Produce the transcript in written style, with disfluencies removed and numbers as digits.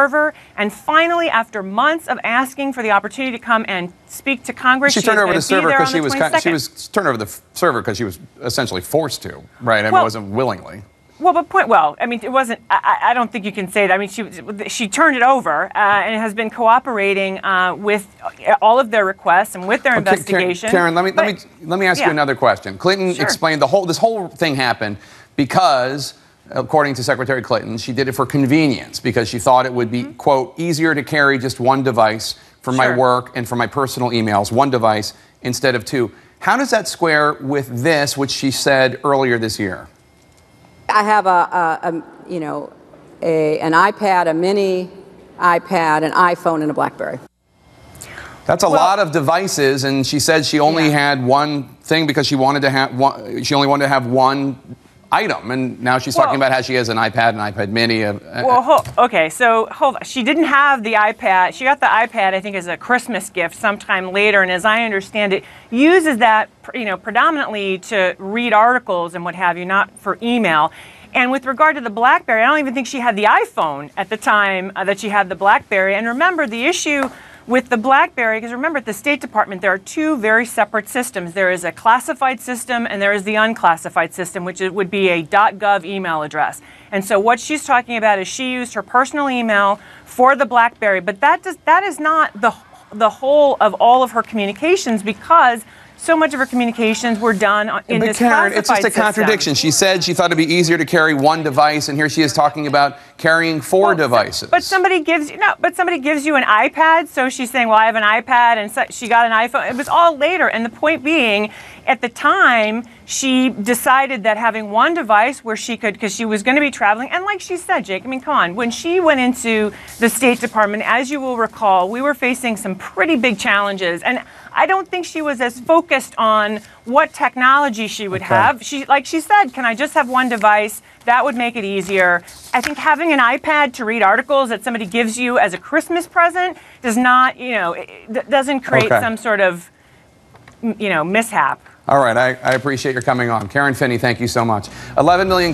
server, and finally, after months of asking for the opportunity to come and speak to Congress, she turned over the server because she was turned over the server because she was essentially forced to, right? I mean, it wasn't willingly. Well, I mean, it wasn't. I don't think you can say that. I mean, she turned it over and has been cooperating with all of their requests and with their investigation. Karen, let me ask you another question. Clinton explained this whole thing happened because, according to Secretary Clinton, she did it for convenience because she thought it would be, quote, easier to carry just one device for my work and for my personal emails, one device instead of two. How does that square with this, which she said earlier this year? I have an iPad, a mini iPad, an iPhone, and a BlackBerry. That's a lot of devices, and she said she only had one thing because she wanted to have one. She only wanted to have one item, and now she's talking about how she has an iPad, an iPad Mini. Okay, so hold on. She didn't have the iPad. She got the iPad, I think, as a Christmas gift sometime later, and as I understand it, uses that, predominantly to read articles and what have you, not for email. And with regard to the BlackBerry, I don't even think she had the iPhone at the time that she had the BlackBerry. And remember, the issue with the BlackBerry, because remember at the State Department there are two very separate systems. There is a classified system and there is the unclassified system, which would be a .gov email address. And so what she's talking about is she used her personal email for the BlackBerry, but that is not the whole of all of her communications, because so much of her communications were done in this Karen, classified it's just a system. contradiction. She said she thought it'd be easier to carry one device, and here she is talking about carrying four devices. But somebody gives you an iPad, so she's saying, well, I have an iPad, and so she got an iPhone. It was all later, and the point being, at the time, she decided that having one device where she could, because she was going to be traveling, and like she said, Jake, I mean, come on, when she went into the State Department, as you will recall, we were facing some pretty big challenges, and I don't think she was as focused on what technology she would have. Like she said, can I just have one device? That would make it easier. I think having an iPad to read articles that somebody gives you as a Christmas present does not, doesn't create some sort of, mishap. All right, I appreciate your coming on. Karen Finney, thank you so much. 11 million